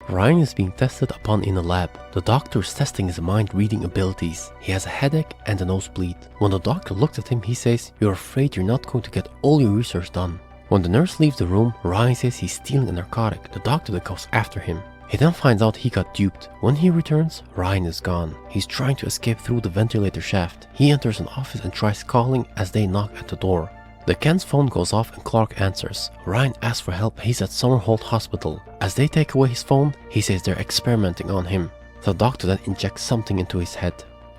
Ryan is being tested upon in a lab. The doctor is testing his mind-reading abilities. He has a headache and a nosebleed. When the doctor looks at him, he says, "You're afraid you're not going to get all your research done." When the nurse leaves the room, Ryan says he's stealing a narcotic. The doctor then goes after him. He then finds out he got duped. When he returns, Ryan is gone. He's trying to escape through the ventilator shaft. He enters an office and tries calling as they knock at the door. The Kent's phone goes off and Clark answers. Ryan asks for help. He's at Summerholt Hospital. As they take away his phone, he says they're experimenting on him. The doctor then injects something into his head.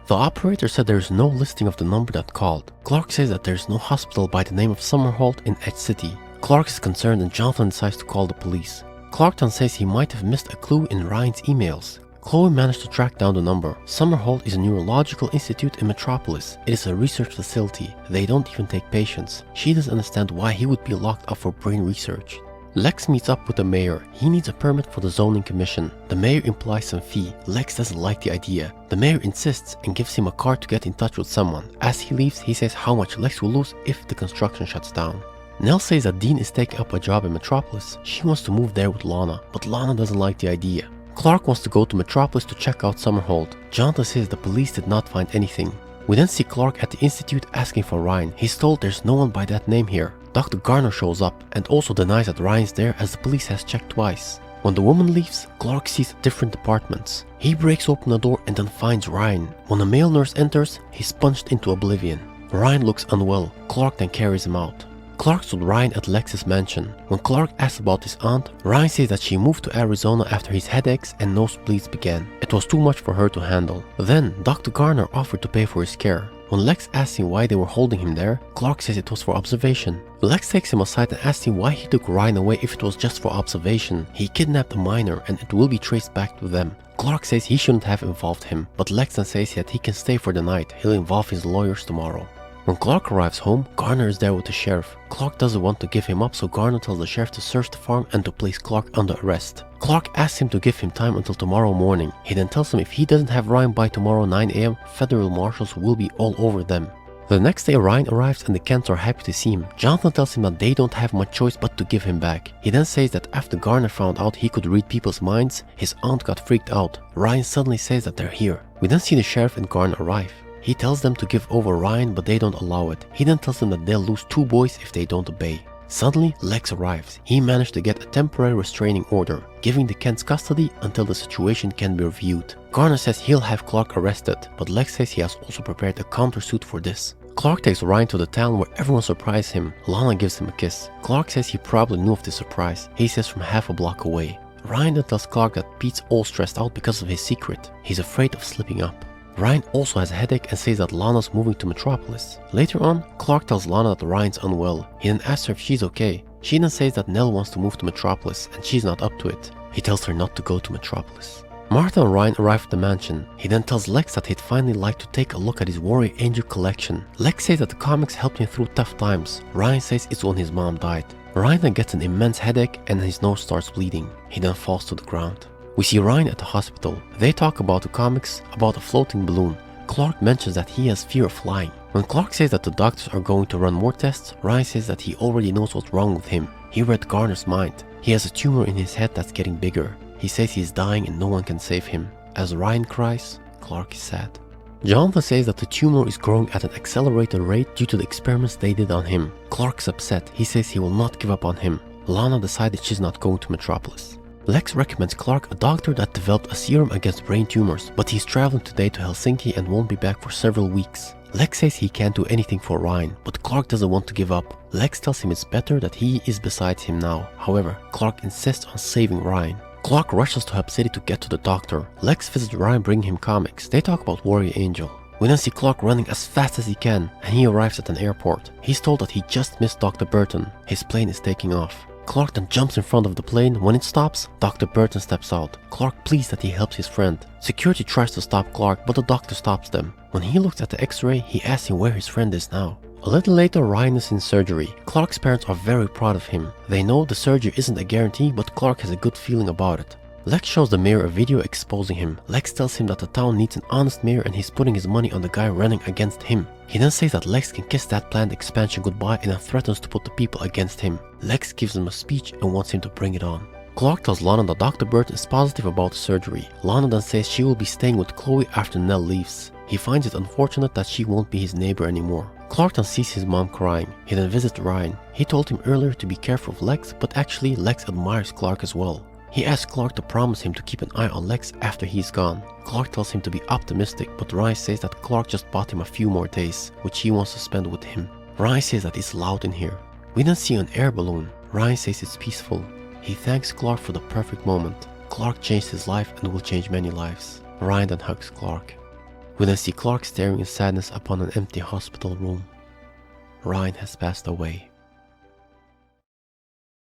The operator said there is no listing of the number that called. Clark says that there is no hospital by the name of Summerholt in Edge City. Clark is concerned and Jonathan decides to call the police. Clark then says he might have missed a clue in Ryan's emails. Chloe managed to track down the number. Summerholt is a neurological institute in Metropolis. It is a research facility. They don't even take patients. She doesn't understand why he would be locked up for brain research. Lex meets up with the mayor. He needs a permit for the zoning commission. The mayor implies some fee. Lex doesn't like the idea. The mayor insists and gives him a card to get in touch with someone. As he leaves, he says how much Lex will lose if the construction shuts down. Nell says that Dean is taking up a job in Metropolis. She wants to move there with Lana, but Lana doesn't like the idea. Clark wants to go to Metropolis to check out Summerholt. Jonathan says the police did not find anything. We then see Clark at the institute asking for Ryan. He's told there's no one by that name here. Dr. Garner shows up and also denies that Ryan's there as the police has checked twice. When the woman leaves, Clark sees different departments. He breaks open the door and then finds Ryan. When a male nurse enters, he's punched into oblivion. Ryan looks unwell. Clark then carries him out. Clark's with Ryan at Lex's mansion. When Clark asks about his aunt, Ryan says that she moved to Arizona after his headaches and nosebleeds began. It was too much for her to handle. Then, Dr. Garner offered to pay for his care. When Lex asks him why they were holding him there, Clark says it was for observation. Lex takes him aside and asks him why he took Ryan away if it was just for observation. He kidnapped a minor and it will be traced back to them. Clark says he shouldn't have involved him, but Lex then says that he can stay for the night. He'll involve his lawyers tomorrow. When Clark arrives home, Garner is there with the sheriff. Clark doesn't want to give him up, so Garner tells the sheriff to search the farm and to place Clark under arrest. Clark asks him to give him time until tomorrow morning. He then tells him if he doesn't have Ryan by tomorrow 9 AM, federal marshals will be all over them. The next day Ryan arrives and the Kents are happy to see him. Jonathan tells him that they don't have much choice but to give him back. He then says that after Garner found out he could read people's minds, his aunt got freaked out. Ryan suddenly says that they're here. We then see the sheriff and Garner arrive. He tells them to give over Ryan, but they don't allow it. He then tells them that they'll lose 2 boys if they don't obey. Suddenly, Lex arrives. He managed to get a temporary restraining order, giving the Kents custody until the situation can be reviewed. Garner says he'll have Clark arrested, but Lex says he has also prepared a countersuit for this. Clark takes Ryan to the town where everyone surprises him. Lana gives him a kiss. Clark says he probably knew of this surprise. He says from half a block away. Ryan then tells Clark that Pete's all stressed out because of his secret. He's afraid of slipping up. Ryan also has a headache and says that Lana's moving to Metropolis. Later on, Clark tells Lana that Ryan's unwell. He then asks her if she's okay. She then says that Nell wants to move to Metropolis and she's not up to it. He tells her not to go to Metropolis. Martha and Ryan arrive at the mansion. He then tells Lex that he'd finally like to take a look at his Warrior Angel collection. Lex says that the comics helped him through tough times. Ryan says it's when his mom died. Ryan then gets an immense headache and his nose starts bleeding. He then falls to the ground. We see Ryan at the hospital. They talk about the comics, about a floating balloon. Clark mentions that he has fear of flying. When Clark says that the doctors are going to run more tests, Ryan says that he already knows what's wrong with him. He read Garner's mind. He has a tumor in his head that's getting bigger. He says he is dying and no one can save him. As Ryan cries, Clark is sad. Jonathan says that the tumor is growing at an accelerated rate due to the experiments they did on him. Clark's upset. He says he will not give up on him. Lana decided she's not going to Metropolis. Lex recommends Clark a doctor that developed a serum against brain tumors, but he's traveling today to Helsinki and won't be back for several weeks. Lex says he can't do anything for Ryan, but Clark doesn't want to give up. Lex tells him it's better that he is beside him now. However, Clark insists on saving Ryan. Clark rushes to Hub City to get to the doctor. Lex visits Ryan bringing him comics. They talk about Warrior Angel. We then see Clark running as fast as he can, and he arrives at an airport. He's told that he just missed Dr. Burton. His plane is taking off. Clark then jumps in front of the plane. When it stops, Dr. Burton steps out. Clark pleads that he helps his friend. Security tries to stop Clark, but the doctor stops them. When he looks at the x-ray, he asks him where his friend is now. A little later, Ryan is in surgery. Clark's parents are very proud of him. They know the surgery isn't a guarantee, but Clark has a good feeling about it. Lex shows the mayor a video exposing him. Lex tells him that the town needs an honest mayor and he's putting his money on the guy running against him. He then says that Lex can kiss that planned expansion goodbye and then threatens to put the people against him. Lex gives him a speech and wants him to bring it on. Clark tells Lana that Dr. Burton is positive about the surgery. Lana then says she will be staying with Chloe after Nell leaves. He finds it unfortunate that she won't be his neighbor anymore. Clark then sees his mom crying. He then visits Ryan. He told him earlier to be careful of Lex, but actually Lex admires Clark as well. He asks Clark to promise him to keep an eye on Lex after he's gone. Clark tells him to be optimistic, but Ryan says that Clark just bought him a few more days, which he wants to spend with him. Ryan says that it's loud in here. We then see an air balloon. Ryan says it's peaceful. He thanks Clark for the perfect moment. Clark changed his life and will change many lives. Ryan then hugs Clark. We then see Clark staring in sadness upon an empty hospital room. Ryan has passed away.